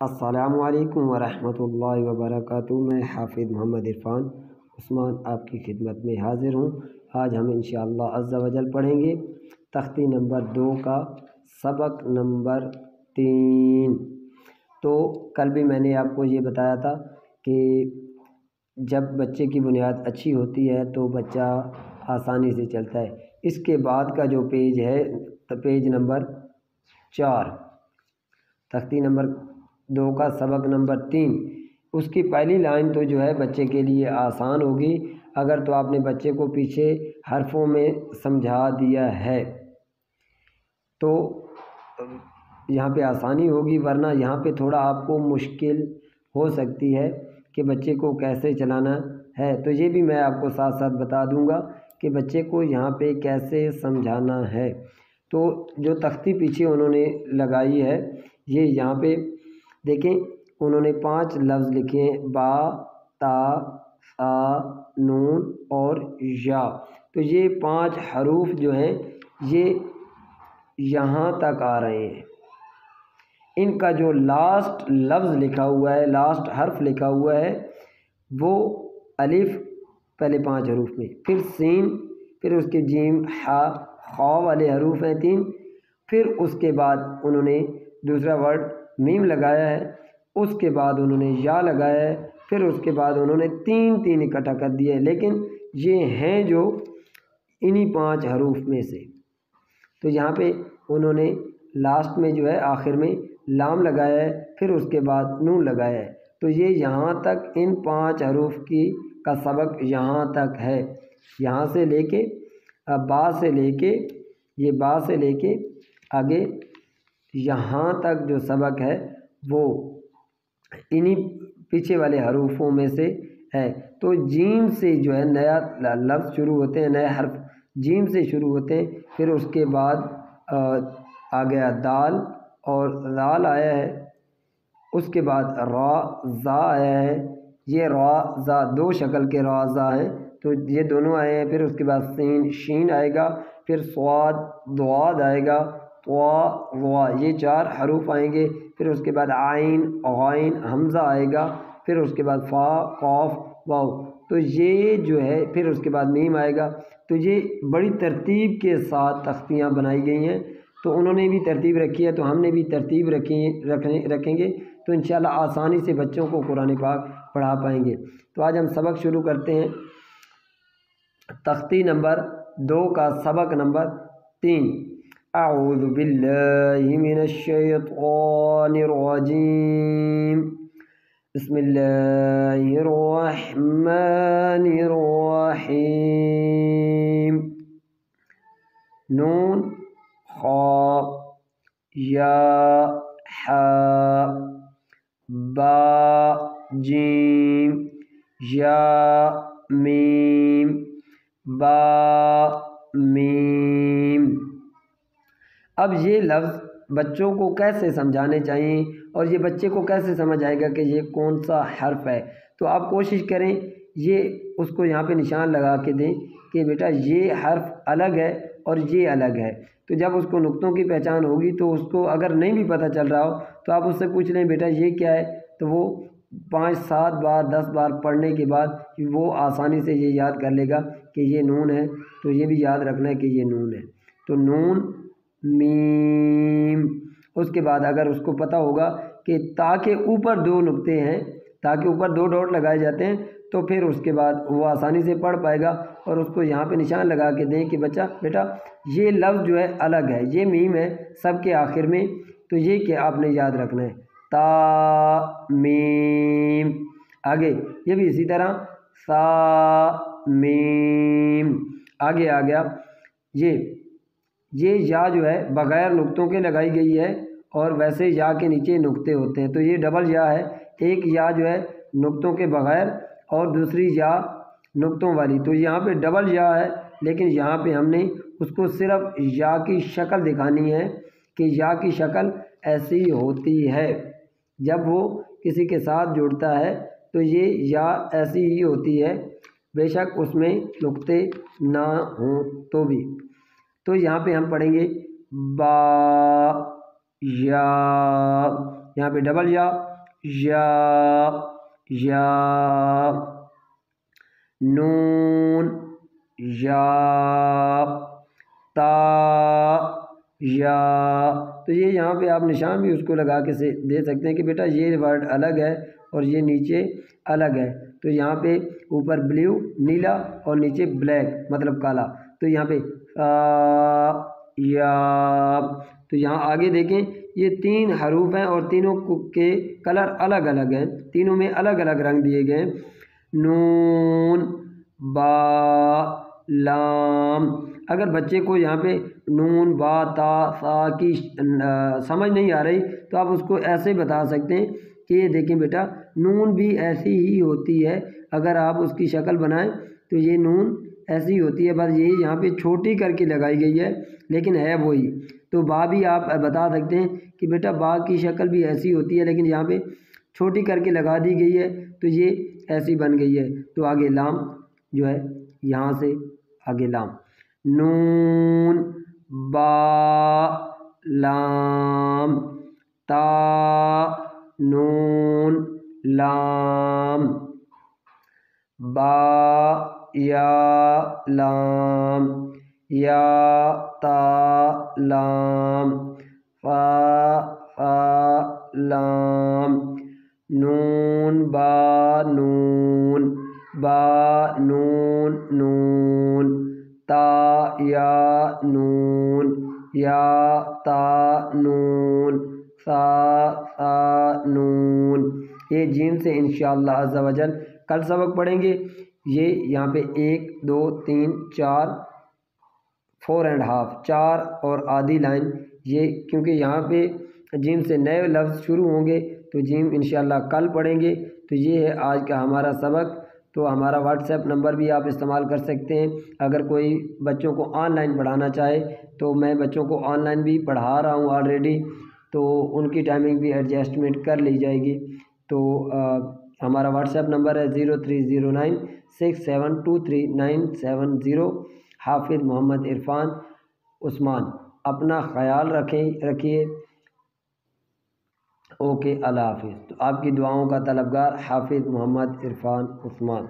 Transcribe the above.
السلام علیکم ورحمۃ اللہ وبرکاتہ۔ میں حافظ محمد عرفان عثمان آپ کی خدمت میں حاضر ہوں۔ آج ہم انشاءاللہ عز و جل پڑھیں گے تختی نمبر 2 کا سبق نمبر 3۔ تو کل بھی میں نے آپ کو یہ بتایا تھا کہ جب بچے کی بنیاد اچھی ہوتی ہے تو بچہ آسانی سے چلتا ہے۔ اس کے بعد کا جو پیج ہے پیج نمبر 4 تختی نمبر 2 کا سبق نمبر 3، اس کی پہلی لائن تو جو ہے بچے کے لیے آسان ہوگی اگر تو آپ نے بچے کو پیچھے حرفوں میں سمجھا دیا ہے تو یہاں پہ آسانی ہوگی، ورنہ یہاں پہ تھوڑا آپ کو مشکل ہو سکتی ہے کہ بچے کو کیسے چلانا ہے۔ تو یہ بھی میں آپ کو ساتھ ساتھ بتا دوں گا کہ بچے کو یہاں پہ کیسے سمجھانا ہے۔ تو جو تختی پیچھے انہوں نے لگائی ہے یہ یہاں پہ دیکھیں، انہوں نے 5 لفظ لکھے ہیں، با، تا، ثا، نون اور یا۔ تو یہ 5 حروف جو ہیں یہ یہاں تک آ رہے ہیں۔ ان کا جو لاسٹ لفظ لکھا ہوا ہے، لاسٹ حرف لکھا ہوا ہے وہ الف پہلے 5 حروف میں، پھر سین، پھر اس کے جیم، حا، خا والے حروف ہیں 3، پھر اس کے بعد انہوں نے دوسرا ورڈ میم لگایا ہے، اس کے بعد انہوں نے یا لگایا ہے، پھر اس کے بعد انہوں نے 3 اکٹھا کر دیے، لیکن یہ ہیں جو انہی 5 حروف میں سے۔ تو یہاں پہ انہوں نے لاسٹ میں جو ہے آخر میں لام لگایا ہے، پھر اس کے بعد نون لگایا ہے۔ تو یہ یہاں تک ان 5 حروف کا سبق یہاں تک ہے، یہاں سے لے کے با سے لے کے یہ با سے لے کے آگے یہاں تک جو سبق ہے وہ انہی پیچھے والے حروفوں میں سے ہے۔ تو جیم سے جو ہے نیا لفظ شروع ہوتے ہیں، نئے حرف جیم سے شروع ہوتے ہیں، پھر اس کے بعد آ گیا دال اور ذال آیا ہے، اس کے بعد را زا آیا ہے، یہ را زا 2 شکل کے را زا ہیں تو یہ دونوں آئے ہیں، پھر اس کے بعد سین شین آئے گا، پھر صاد ضاد آئے گا، طا ظا، یہ 4 حروف آئیں گے، پھر اس کے بعد عین غین حمزہ آئے گا، پھر اس کے بعد فا قاف واو۔ تو یہ جو ہے پھر اس کے بعد میم آئے گا۔ تو یہ بڑی ترتیب کے ساتھ تختیاں بنائی گئی ہیں، تو انہوں نے بھی ترتیب رکھی ہے تو ہم نے بھی ترتیب رکھیں گے تو انشاءاللہ آسانی سے بچوں کو قرآن پاک پڑھا پائیں گے۔ تو آج ہم سبق شروع کرتے ہیں تختی نمبر 2 کا سبق نمبر 3۔ اعوذ باللہ من الشیطان الرجیم، بسم اللہ الرحمن الرحیم۔ نون، خا، یا، حا، با، جیم، یا، میم، با، میم۔ اب یہ لفظ بچوں کو کیسے سمجھانے چاہیے اور یہ بچے کو کیسے سمجھ آئے گا کہ یہ کون سا حرف ہے، تو آپ کوشش کریں یہ اس کو یہاں پہ نشان لگا کے دیں کہ بیٹا یہ حرف الگ ہے اور یہ الگ ہے۔ تو جب اس کو نقطوں کی پہچان ہوگی تو اس کو اگر نہیں بھی پتہ چل رہا ہو تو آپ اس سے پوچھ لیں بیٹا یہ کیا ہے، تو وہ 5 7 بار 10 بار پڑھنے کے بعد وہ آسانی سے یہ یاد کر لے گا کہ یہ نون ہے، تو یہ بھی یاد رکھنا ہے کہ یہ نون ہے۔ تو نون، میم، اس کے بعد اگر اس کو پتہ ہوگا کہ تا کے اوپر 2 نقطے ہیں، تا کے اوپر 2 ڈاٹ لگائے جاتے ہیں، تو پھر اس کے بعد وہ آسانی سے پڑھ پائے گا، اور اس کو یہاں پہ نشان لگا کے دیں کہ بچہ بیٹا یہ لفظ جو ہے الگ ہے، یہ میم ہے سب کے آخر میں، تو یہ کہ آپ نے یاد رکھنا ہے، تا میم۔ آگے یہ بھی اسی طرح سا میم، آگے آ گیا یہ یا جو ہے بغیر نقطوں کے لگائی گئی ہے، اور ویسے یا کے نیچے نقطے ہوتے ہیں، تو یہ ڈبل یا ہے، ایک یا جو ہے نقطوں کے بغیر اور دوسری یا نقطوں والی، تو یہاں پہ ڈبل یا ہے، لیکن یہاں پہ ہم نے اس کو صرف یا کی شکل دکھانی ہے کہ یا کی شکل ایسی ہوتی ہے، جب وہ کسی کے ساتھ جڑتا ہے تو یہ یا ایسی ہی ہوتی ہے، بے شک اس میں نقطے نہ ہوں تو بھی۔ تو یہاں پہ ہم پڑھیں گے با، یا، یہاں پہ ڈبل یا، یا یا نون یا تا یا. تو یہ یہاں پہ آپ نشان بھی اس کو لگا کے سے دے سکتے ہیں کہ بیٹا یہ ورڈ الگ ہے اور یہ نیچے الگ ہے. تو یہاں پہ اوپر بلیو نیلا اور نیچے بلیک مطلب کالا. تو یہاں پہ یا. تو یہاں آگے دیکھیں یہ 3 حروف ہیں اور تینوں کے کلر الگ الگ ہیں، تینوں میں الگ الگ رنگ دیے گئے ہیں. نون با لام. اگر بچے کو یہاں پہ نون با تا سا کی سمجھ نہیں آ رہی تو آپ اس کو ایسے بتا سکتے ہیں کہ یہ دیکھیں بیٹا نون بھی ایسی ہی ہوتی ہے، اگر آپ اس کی شکل بنائیں تو یہ نون ایسی ہوتی ہے، بس یہ یہاں پہ چھوٹی کر کے لگائی گئی ہے لیکن ہے وہی. تو با بھی آپ بتا سکتے ہیں کہ بیٹا با کی شکل بھی ایسی ہوتی ہے لیکن یہاں پہ چھوٹی کر کے لگا دی گئی ہے تو یہ ایسی بن گئی ہے. تو آگے لام جو ہے یہاں سے آگے لام نون با لام تا نون لام با یا لام یا تا لام فا لام نون با نون با نون نون تا یا نون یا تا نون سا نون. یہ جیم سے انشاءاللہ عز و جل کل سبق پڑھیں گے. یہ یہاں پہ 1 2 3 4 4 اینڈ ہاف 4 اور آدھی لائن، یہ کیونکہ یہاں پہ جیم سے نئے لفظ شروع ہوں گے تو جیم انشاءاللہ کل پڑھیں گے. تو یہ ہے آج کا ہمارا سبق. تو ہمارا واٹس ایپ نمبر بھی آپ استعمال کر سکتے ہیں. اگر کوئی بچوں کو آن لائن پڑھانا چاہے تو میں بچوں کو آن لائن بھی پڑھا رہا ہوں آلریڈی، تو ان کی ٹائمنگ بھی ایڈجسٹمنٹ کر لی جائے گی. تو ہمارا واٹس ایپ نمبر ہے 0309672390. حافظ محمد عرفان عثمان. اپنا خیال رکھیے. اوکے اللہ حافظ. تو آپ کی دعاؤں کا طلبگار حافظ محمد عرفان عثمان.